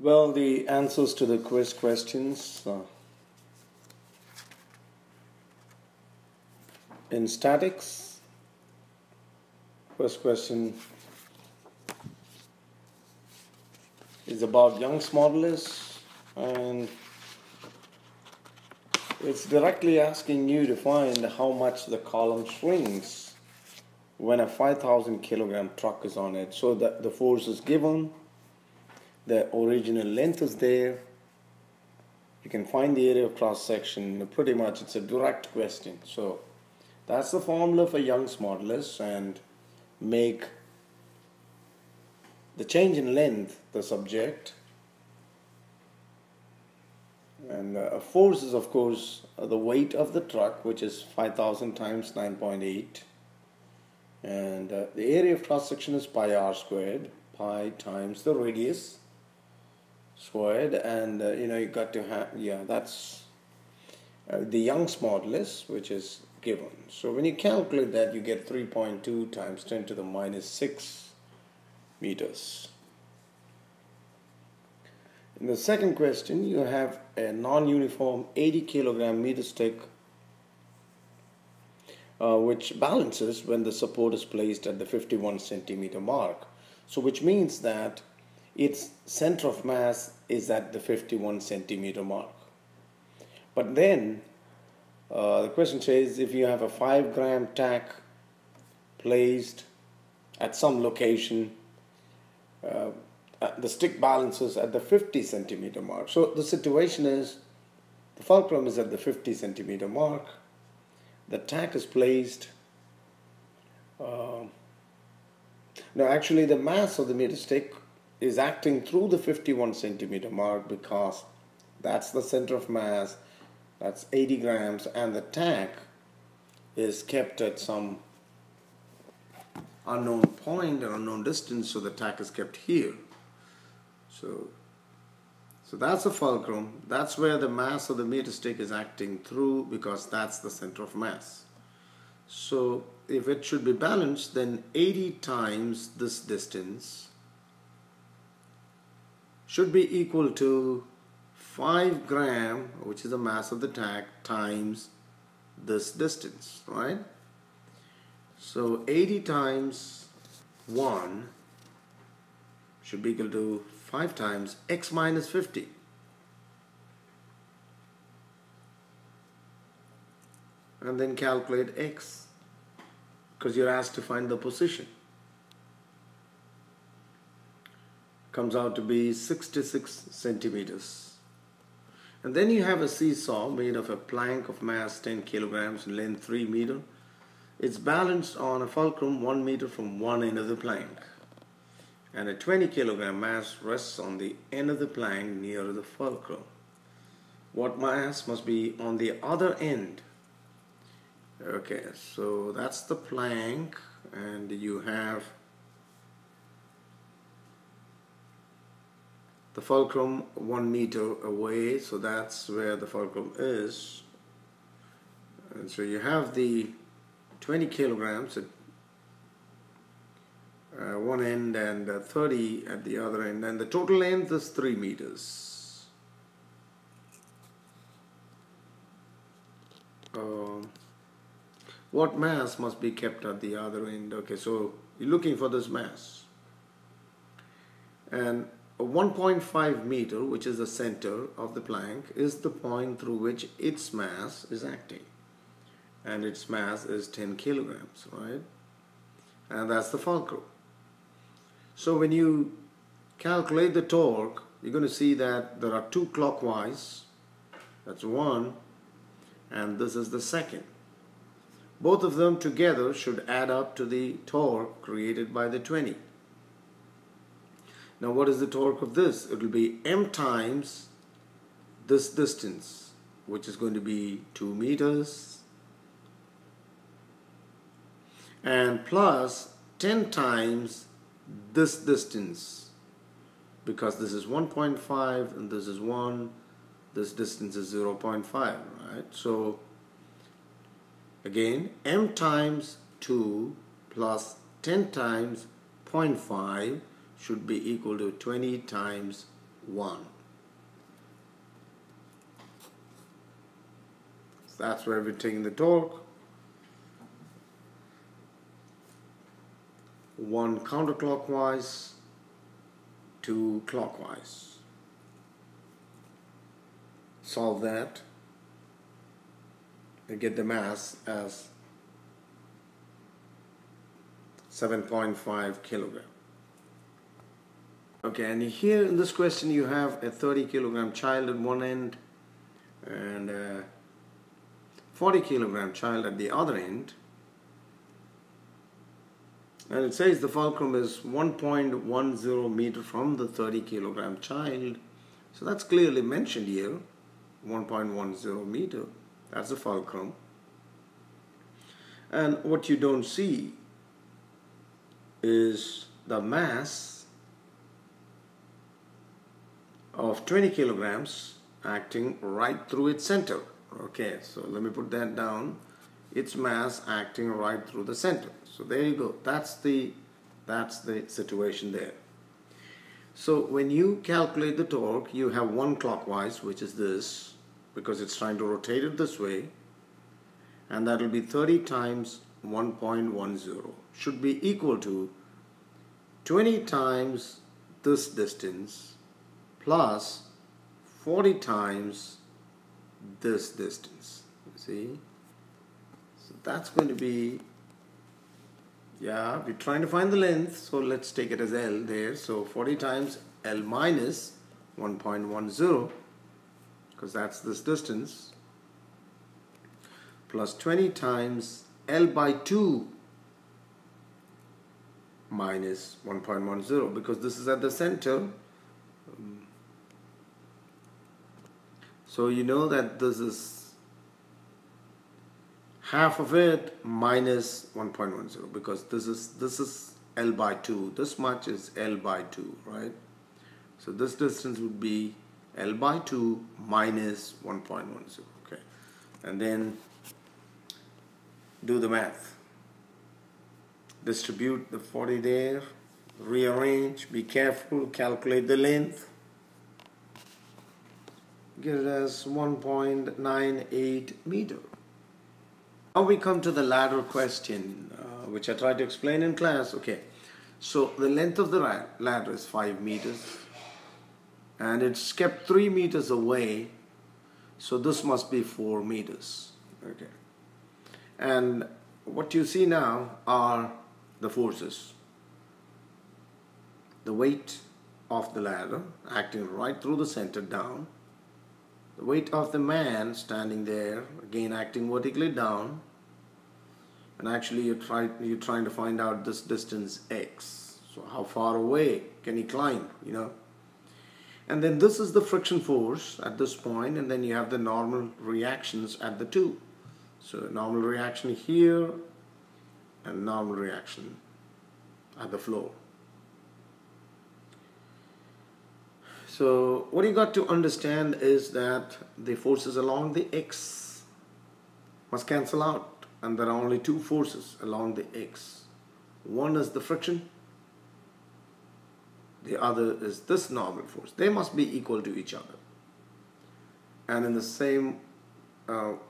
Well, the answers to the quiz questions in statics. First question is about Young's modulus, and it's directly asking you to find how much the column shrinks when a 5,000 kilogram truck is on it. So the force is given, the original length is there, you can find the area of cross section. Pretty much it's a direct question. So that's the formula for Young's modulus, and make the change in length the subject, and force is of course the weight of the truck, which is 5,000 times 9.8, and the area of cross section is pi r squared, pi times the radius squared, and you got to have, that's the Young's modulus, which is given. So when you calculate that, you get 3.2 times 10 to the minus 6 meters. In the second question, you have a non-uniform 80 kilogram meter stick which balances when the support is placed at the 51 centimeter mark. So which means that its center of mass is at the 51 centimeter mark. But then the question says, if you have a 5 gram tack placed at some location, the stick balances at the 50 centimeter mark. So the situation is, the fulcrum is at the 50 centimeter mark, the tack is placed, now actually the mass of the meter stick is acting through the 51 centimeter mark, because that's the center of mass, that's 80 grams, and the tack is kept at some unknown point or unknown distance, so the tack is kept here. So that's the fulcrum, that's where the mass of the meter stick is acting through, because that's the center of mass. So if it should be balanced, then 80 times this distance should be equal to 5 gram, which is the mass of the tack, times this distance, right? So 80 times 1 should be equal to 5 times x minus 50. And then calculate x, because you're asked to find the position. Comes out to be 66 centimeters. And then you have a seesaw made of a plank of mass 10 kilograms and length 3 meter. It's balanced on a fulcrum 1 meter from one end of the plank, and a 20 kilogram mass rests on the end of the plank near the fulcrum. What mass must be on the other end? Okay, so that's the plank, and you have the fulcrum 1 meter away, so that's where the fulcrum is. And so you have the 20 kilograms at one end and 30 at the other end, and the total length is 3 meters. What mass must be kept at the other end? Okay, so you're looking for this mass. And 1.5 meter, which is the center of the plank, is the point through which its mass is acting. And its mass is 10 kilograms, right? And that's the fulcrum. So when you calculate the torque, you're going to see that there are 2 clockwise. That's 1, and this is the second. Both of them together should add up to the torque created by the 20. Now what is the torque of this? It will be m times this distance, which is going to be 2 meters, and plus 10 times this distance, because this is 1.5 and this is 1, this distance is 0.5, right? So again, m times 2 plus 10 times 0.5 should be equal to 20 times 1. So that's where we're taking the torque. 1 counterclockwise, 2 clockwise. Solve that and get the mass as 7.5 kilogram. Okay, and here in this question you have a 30 kilogram child at one end and a 40 kilogram child at the other end. And it says the fulcrum is 1.10 meter from the 30 kilogram child. So that's clearly mentioned here, 1.10 meter. That's the fulcrum. And what you don't see is the mass of 20 kilograms acting right through its center. Okay, so let me put that down. Its mass acting right through the center. So there you go. That's the situation there. So when you calculate the torque, you have 1 clockwise, which is this, because it's trying to rotate it this way, and that will be 30 times 1.10 should be equal to 20 times this distance plus 40 times this distance. You see? So that's going to be, yeah, we're trying to find the length, so let's take it as L there. So 40 times L minus 1.10, because that's this distance, plus 20 times L by 2 minus 1.10, because this is at the center. So you know that this is half of it minus 1.10, because this is L by 2. This much is L by 2, right? So this distance would be L by 2 minus 1.10. Okay, and then do the math. Distribute the 40 there, rearrange, be careful, calculate the length. Get it as 1.98 meter. Now we come to the ladder question, which I tried to explain in class. Okay, so the length of the ladder is 5 meters and it's kept 3 meters away, so this must be 4 meters. Okay, and what you see now are the forces. The weight of the ladder acting right through the center down, the weight of the man standing there again acting vertically down, and actually you're trying to find out this distance x, so how far away can he climb, you know. And then this is the friction force at this point, and then you have the normal reactions at the two. So normal reaction here and normal reaction at the floor. So what you got to understand is that the forces along the x must cancel out, and there are only 2 forces along the x. One is the friction, the other is this normal force. They must be equal to each other. And in the same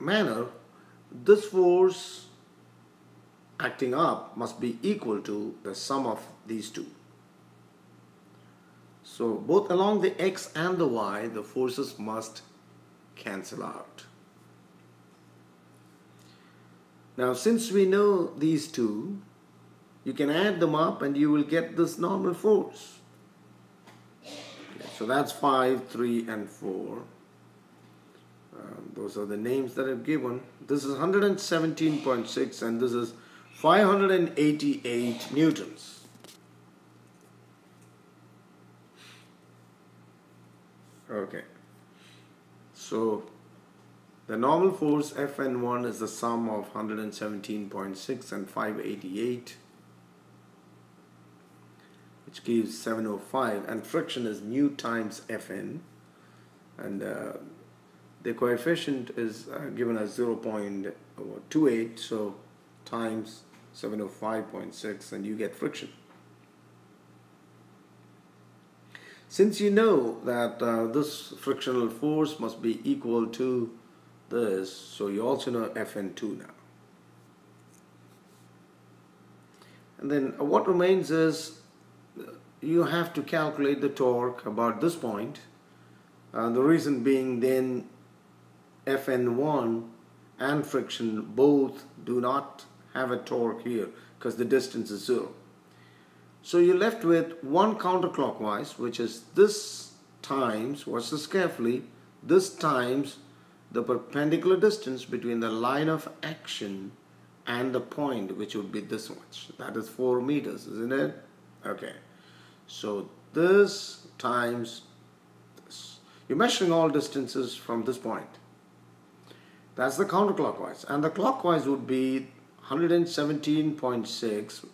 manner, this force acting up must be equal to the sum of these 2. So both along the x and the y, the forces must cancel out. Now since we know these 2, you can add them up and you will get this normal force. Okay, so that's 5, 3 and 4. Those are the names that I've given. This is 117.6 and this is 588 newtons. Okay, so the normal force Fn1 is the sum of 117.6 and 588, which gives 705, and friction is mu times Fn, and the coefficient is given as 0.28, so times 705.6 and you get friction. Since you know that this frictional force must be equal to this, so you also know Fn2 now. And then what remains is you have to calculate the torque about this point. The reason being then Fn1 and friction both do not have a torque here because the distance is 0. So you're left with one counterclockwise, which is this times, watch this carefully, this times the perpendicular distance between the line of action and the point, which would be this much. That is 4 meters, isn't it? Okay. So this times this. You're measuring all distances from this point. That's the counterclockwise. And the clockwise would be 117.6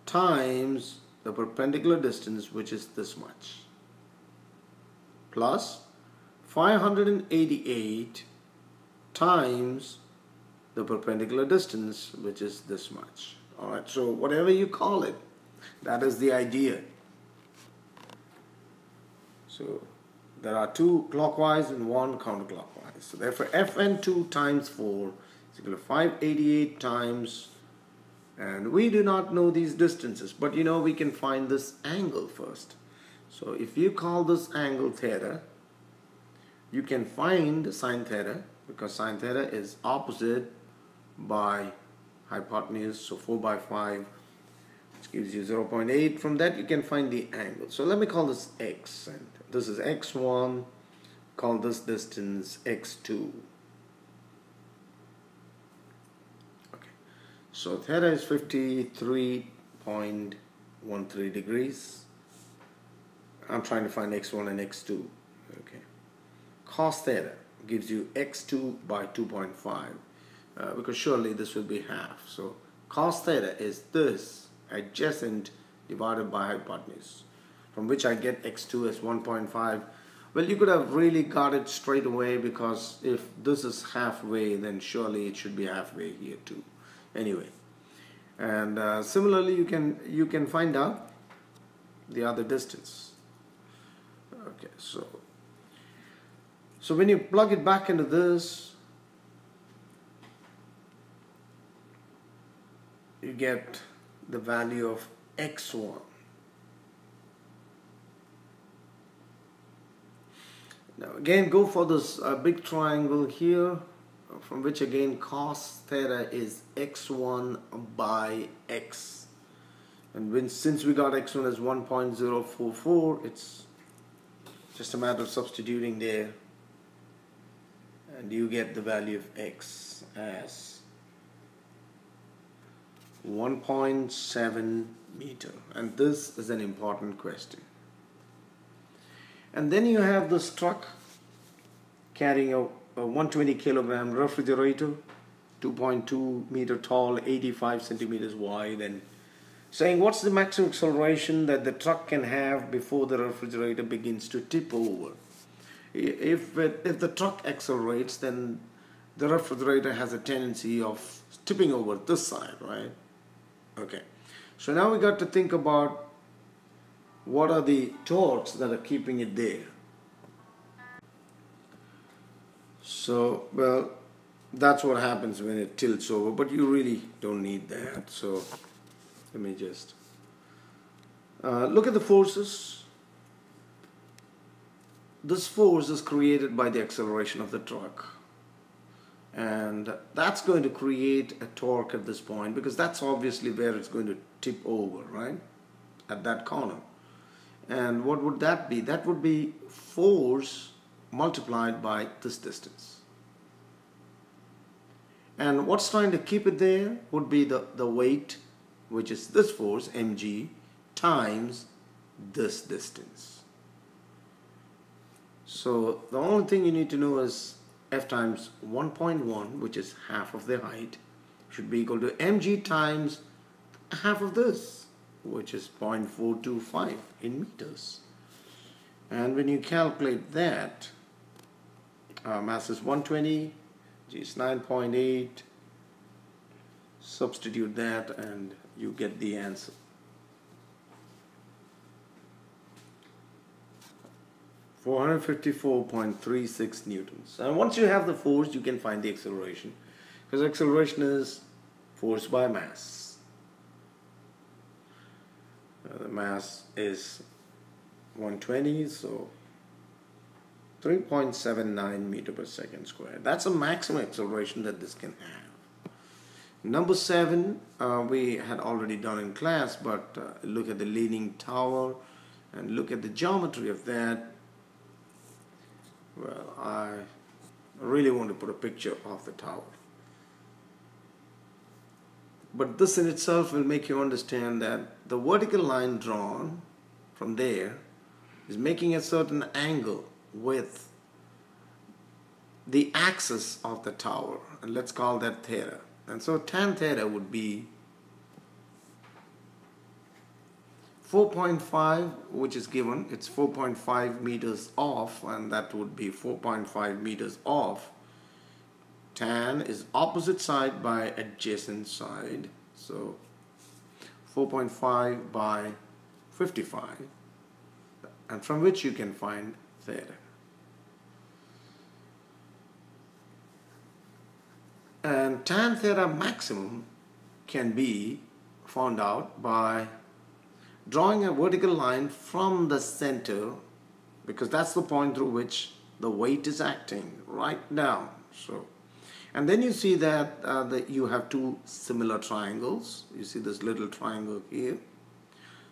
times the perpendicular distance, which is this much, plus 588 times the perpendicular distance, which is this much. Alright, so whatever you call it, that is the idea. So there are 2 clockwise and 1 counterclockwise. So therefore Fn2 times 4 is equal to 588 times, and we do not know these distances, but you know we can find this angle first. So if you call this angle theta, you can find sine theta, because sine theta is opposite by hypotenuse, so 4 by 5, which gives you 0.8. From that you can find the angle. So let me call this x, and this is x1, call this distance x2. Okay, so theta is 53.13 degrees. I'm trying to find x1 and x2. Okay, cos theta gives you x2 by 2.5, because surely this will be half. So cos theta is this adjacent divided by hypotenuse, from which I get x2 as 1.5. Well, you could have really got it straight away, because if this is halfway, then surely it should be halfway here too. Anyway, and similarly you can find out the other distance. Okay, so when you plug it back into this, you get the value of x1. Now again, go for this big triangle here, from which again cos theta is x1 by x. And since we got x1 as 1.044, it's just a matter of substituting there, and you get the value of x as 1.7 meter. And this is an important question. And then you have this truck carrying a 120 kilogram refrigerator, 2.2 meter tall, 85 centimeters wide, and saying what's the maximum acceleration that the truck can have before the refrigerator begins to tip over. If the truck accelerates, then the refrigerator has a tendency of tipping over this side, right? Okay, so now we got to think about what are the torques that are keeping it there. So, well, that's what happens when it tilts over, but you really don't need that. So let me just look at the forces. This force is created by the acceleration of the truck, and that's going to create a torque at this point, because that's obviously where it's going to tip over, right, at that corner. And what would that be? That would be force multiplied by this distance. And what's trying to keep it there would be the weight, which is this force, mg, times this distance. So the only thing you need to know is F times 1.1, which is half of the height, should be equal to mg times half of this, which is 0.425 in meters. And when you calculate that, mass is 120, g is 9.8, substitute that and you get the answer. 454.36 newtons. And once you have the force, you can find the acceleration, because acceleration is force by mass. The mass is 120, so 3.79 meter per second squared. That's a maximum acceleration that this can have. Number 7, we had already done in class, but look at the leaning tower and look at the geometry of that. Well, I really want to put a picture of the tower. But this in itself will make you understand that the vertical line drawn from there is making a certain angle with the axis of the tower, and let's call that theta. And so tan theta would be 4.5, which is given. It's 4.5 meters off, and that would be 4.5 meters off. Tan is opposite side by adjacent side, so 4.5 by 55, and from which you can find theta. And tan theta maximum can be found out by drawing a vertical line from the center, because that's the point through which the weight is acting, right down. So, and then you see that, you have two similar triangles. You see this little triangle here,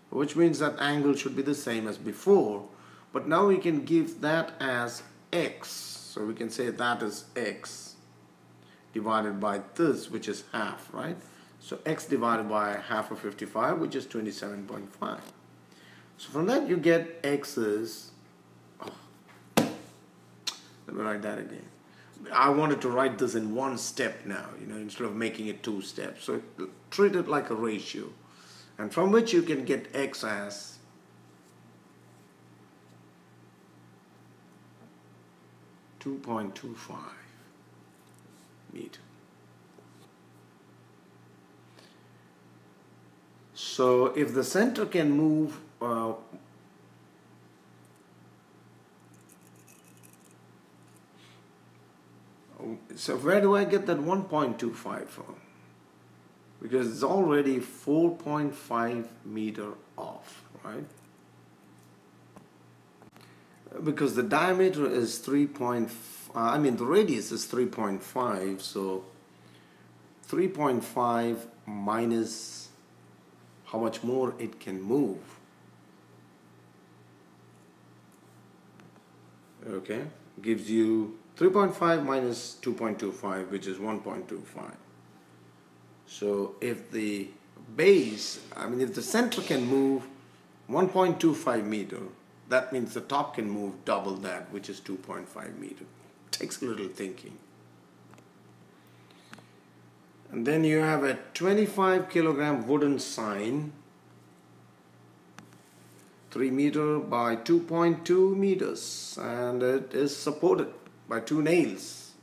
which means that angle should be the same as before, but now we can give that as x. So we can say that is x divided by this, which is half, right? So x divided by half of 55, which is 27.5. So from that you get x is, let me write that again. I wanted to write this in one step now, instead of making it 2 steps. So treat it like a ratio. And from which you can get x as 2.25 meter. So if the center can move so where do I get that 1.25 from? Because it's already 4.5 meter off, right? Because the diameter is the radius is 3.5, so 3.5 minus how much more it can move. Okay, gives you 3.5 minus 2.25, which is 1.25. So if the base, if the center can move 1.25 meter, that means the top can move double that, which is 2.5 meter. Takes a little thinking. And then you have a 25 kilogram wooden sign, 3 meter by 2.2 meters, and it is supported by 2 nails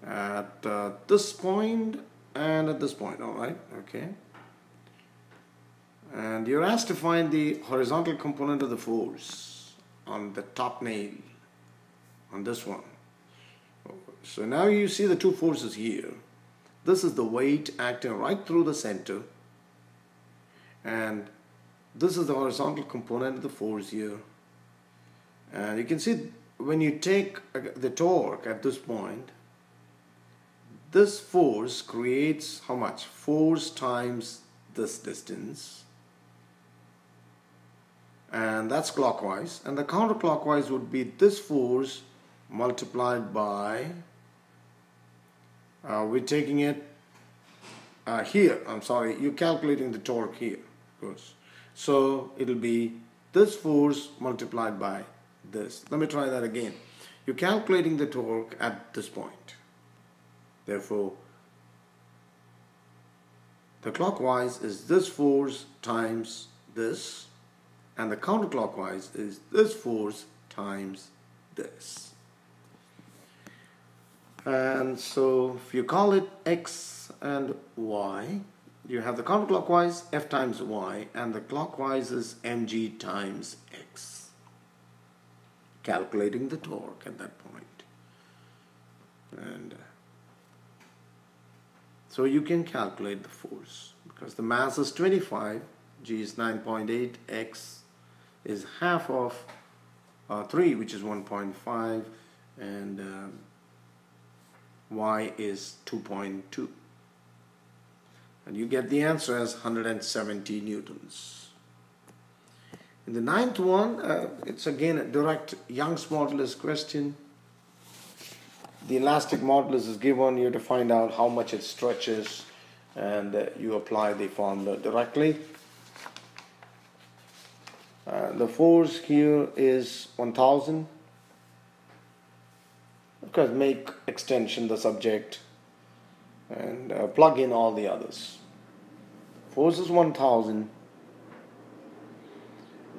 at this point and at this point. All right, okay. And you're asked to find the horizontal component of the force on the top nail, on this one. So now you see the 2 forces here. This is the weight acting right through the center, and this is the horizontal component of the force here. And you can see when you take the torque at this point, this force creates how much? Force times this distance, and that's clockwise, and the counterclockwise would be this force multiplied by, we're taking it here, you're calculating the torque here, of course. So it'll be this force multiplied by this. Let me try that again. You're calculating the torque at this point. Therefore, the clockwise is this force times this, and the counterclockwise is this force times this. And so if you call it x and y, you have the counterclockwise f times y, and the clockwise is mg times x. calculating the torque at that point. And so you can calculate the force because the mass is 25, G is 9.8, X is half of 3, which is 1.5, and Y is 2.2. And you get the answer as 170 newtons. In the ninth one, it's again a direct Young's modulus question. The elastic modulus is given. You have to find out how much it stretches, and you apply the formula directly. The force here is 1000. Of course, make extension the subject and plug in all the others. Force is 1000.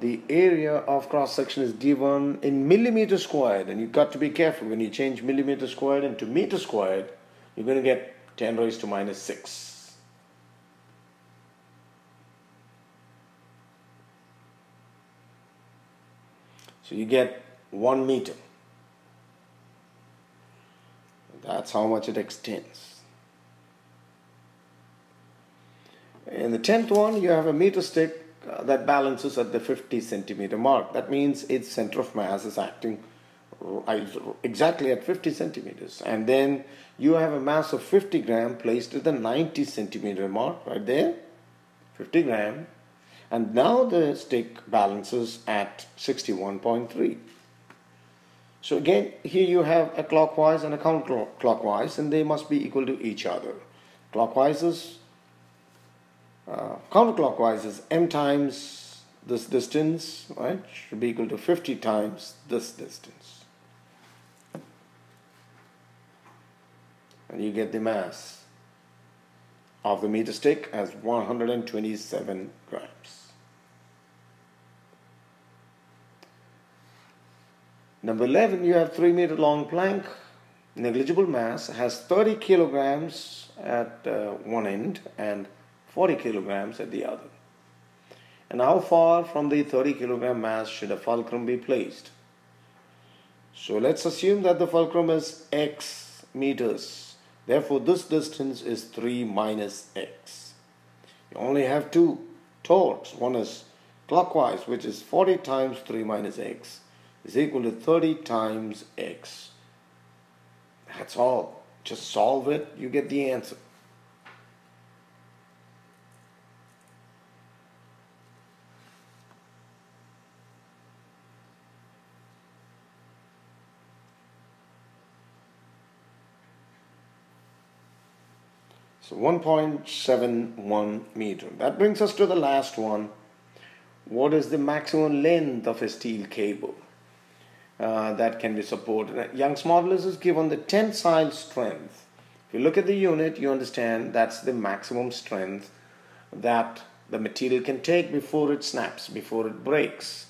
The area of cross section is given in millimeter squared, and you've got to be careful when you change millimeter squared into meter squared. You're going to get 10 raised to minus 6. So you get 1 meter. That's how much it extends. In the 10th one, you have a meter stick that balances at the 50 centimeter mark. That means its center of mass is acting exactly at 50 centimeters. And then you have a mass of 50 gram placed at the 90 centimeter mark, right there, 50 gram. And now the stick balances at 61.3. So again, here you have a clockwise and a counterclockwise, and they must be equal to each other. Counterclockwise is m times this distance, right? Should be equal to 50 times this distance. And you get the mass of the meter stick as 127 grams. Number 11, you have 3 meter long plank. Negligible mass has 30 kilograms at one end and 40 kilograms at the other. And how far from the 30 kilogram mass should a fulcrum be placed? So let's assume that the fulcrum is x meters. Therefore, this distance is 3 minus x. You only have 2 torques. One is clockwise, which is 40 times 3 minus x is equal to 30 times x. That's all. Just solve it, you get the answer. So 1.71 meter. That brings us to the last one. What is the maximum length of a steel cable that can be supported? Young's modulus is given the tensile strength. If you look at the unit, you understand that's the maximum strength that the material can take before it snaps, before it breaks.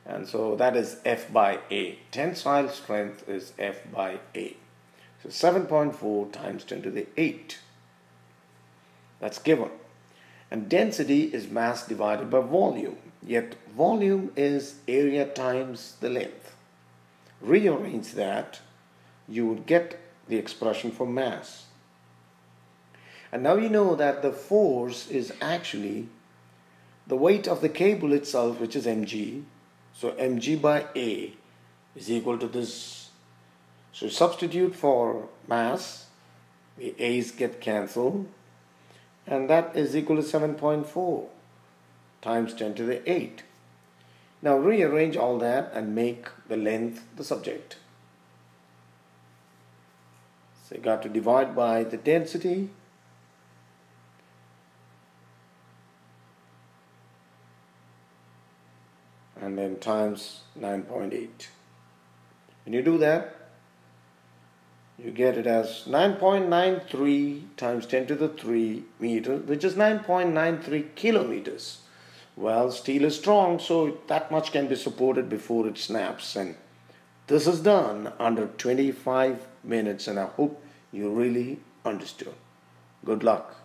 And so that is F by A. Tensile strength is F by A. So 7.4 times 10 to the 8. That's given. And density is mass divided by volume. Yet volume is area times the length. Rearrange that, you would get the expression for mass. And now you know that the force is actually the weight of the cable itself, which is mg. So mg by A is equal to this. So substitute for mass, the A's get cancelled, and that is equal to 7.4 times 10 to the 8. Now rearrange all that and make the length the subject. So you got to divide by the density, and then times 9.8. When you do that, you get it as 9.93 times 10 to the 3 meter, which is 9.93 kilometers. Well, steel is strong, so that much can be supported before it snaps. And this is done under 25 minutes, and I hope you really understood. Good luck.